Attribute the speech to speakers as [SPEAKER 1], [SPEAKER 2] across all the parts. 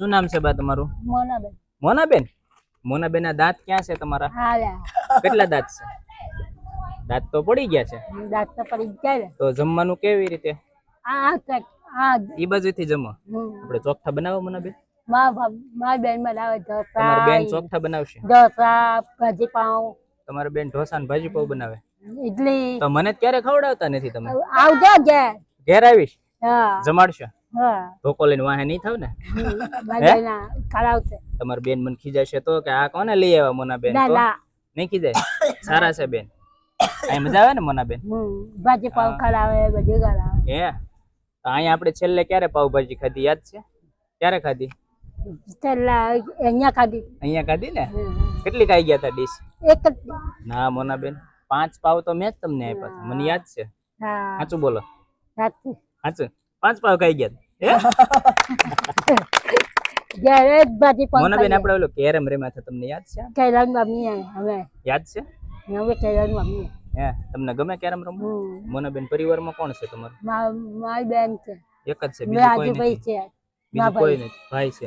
[SPEAKER 1] શું નામ છે બા તમારું?
[SPEAKER 2] મોનાબેન.
[SPEAKER 1] મોનાબેન. મોનાબેન ના દાંત ક્યાં છે તમારા? કેટલા દાંત છે? દાંત તો પડી ગયા છે.
[SPEAKER 2] દાંત તો પડી ગયા ને.
[SPEAKER 1] તો જમવાનું કેવી રીતે?
[SPEAKER 2] આ
[SPEAKER 1] ઈ બાજુથી જમો. આપણે ચોખ્ઠા બનાવો મોનાબેન?
[SPEAKER 2] મારી બેન બનાવે
[SPEAKER 1] તમારી બેન
[SPEAKER 2] ઢોસા,
[SPEAKER 1] ચોખ્ઠા બનાવશે?
[SPEAKER 2] ઢોસા, ભાજી પાઉં.
[SPEAKER 1] તમારી બેન ઢોસા ને ભાજી પાઉં બનાવે?
[SPEAKER 2] ઇડલી.
[SPEAKER 1] તો મને ક્યારે ખવડાવતા નથી તમે?
[SPEAKER 2] આવજો ઘેર.
[SPEAKER 1] ઘેર આવીશ.
[SPEAKER 2] હા.
[SPEAKER 1] જમાડશો?
[SPEAKER 2] હા.
[SPEAKER 1] ધોકો લઈને વાહે નહીં થાવ ને?
[SPEAKER 2] કરાવશે.
[SPEAKER 1] તમારી બેન મને ખીજાશે તો કે આ કોને લઈ આવ્યા મોનાબેન? તો નહીં ખીજાય? સારા છે બેન. અહીં મજા આવે ને મોનાબેન?
[SPEAKER 2] ભાજી પાઉં ખરાવે, બધું ખરાવે.
[SPEAKER 1] હે તો અહીંયા આપણે છેલ્લે ક્યારે પાવભાજી ખાધી યાદ છે? ક્યારે ખાધી?
[SPEAKER 2] છેલ્લા અહીંયા ખાધી.
[SPEAKER 1] અહીંયા ખાધી ને? કેટલી ખાઈ ગયા હતા ડીશ?
[SPEAKER 2] એક જ.
[SPEAKER 1] ના મોનાબેન 5 પાવ તો મેં જ તમને આપ્યા હતા, મને યાદ છે. સાચું બોલો. સાચું. 5 પાવ ખાઈ ગયા. મોનાબેન આપણે ઓલો કેરમ રમ્યા હતા, તમને યાદ છે?
[SPEAKER 2] કેરમ રમીએ હવે.
[SPEAKER 1] યાદ છે?
[SPEAKER 2] હવે કેરમ રમીએ.
[SPEAKER 1] હે તમને ગમે કેરમ રમવું? મોનાબેન પરિવારમાં કોણ છે તમારું?
[SPEAKER 2] મારી બેન છે.
[SPEAKER 1] એક જ છે, બીજું કોઈ નથી? બીજું કોઈ નથી, ભાઈ છે.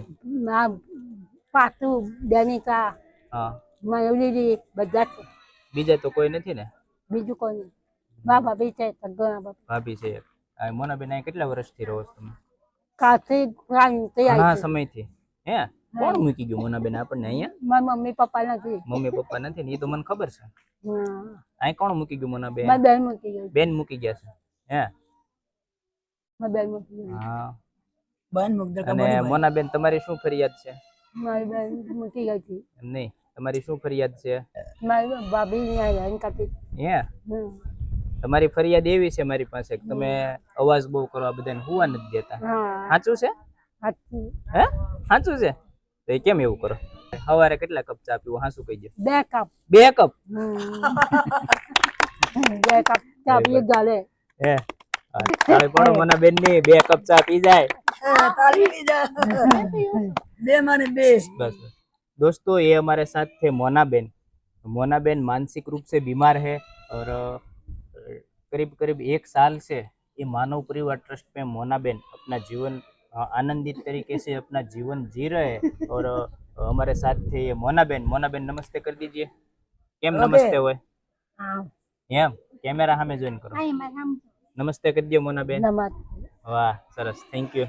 [SPEAKER 2] પાતુ, બેનિકા,
[SPEAKER 1] હા,
[SPEAKER 2] મયુરી બધા છે.
[SPEAKER 1] બીજા તો કોઈ નથી ને?
[SPEAKER 2] બીજું કોઈ નહીં. મારા ભાભી છે,
[SPEAKER 1] ભાભી છે. મોનાબેન અહીં કેટલા વર્ષથી રહો છો તમે?
[SPEAKER 2] ઘણા
[SPEAKER 1] સમયથી. હે કોણ મૂકી ગયું મોનાબેન આપણને અહીંયા?
[SPEAKER 2] મારા મમ્મી પપ્પા નથી.
[SPEAKER 1] મમ્મી પપ્પા નથી ને? એ તો મને ખબર છે. અહીં કોણ મૂકી ગયું મોનાબેન?
[SPEAKER 2] બેન મૂકી ગઈ.
[SPEAKER 1] બેન મૂકી ગયા છે. હે
[SPEAKER 2] બેન મૂકી ગઈ.
[SPEAKER 1] હા. અને મોનાબેન તમારી શું ફરિયાદ છે?
[SPEAKER 2] મારી બેન મૂકી ગઈ હતી.
[SPEAKER 1] નહીં, તમારી શું ફરિયાદ છે?
[SPEAKER 2] મારી ભાભી હેરાન કરતી.
[SPEAKER 1] હે તમારી ફરિયાદ એવી છે મારી પાસે કે તમે અવાજ બહુ કરો, આ બધાને હુવા નથી દેતા. સાચું છે? હે સાચું છે? તો એ કેમ એવું કરો? સવારે કેટલા કપ ચા પીવો? હાસું કહી દો.
[SPEAKER 2] 2 કપ.
[SPEAKER 1] 2 કપ?
[SPEAKER 2] 2 કપ ચા પી ગાલે.
[SPEAKER 1] હે તારે પણ મોનાબેન ની 2 કપ ચા પી જાય. बस दोस्तों, ये हमारे साथ थे मोनाबेन। मोनाबेन मानसिक रूप से बीमार है और करीब करीब 1 साल से ये मानव परिवार ट्रस्ट में मोनाबेन अपना जीवन आनंदित तरीके से अपना जीवन जी रहे हैं। और हमारे साथ थे ये मोनाबेन। मोनाबेन नमस्ते कर दीजिए। केम नमस्ते होय? एम कैमरा हमें ज्वाइन करो। नमस्ते कर दियो मोनाबेन। वाह सरस, थैंक यू।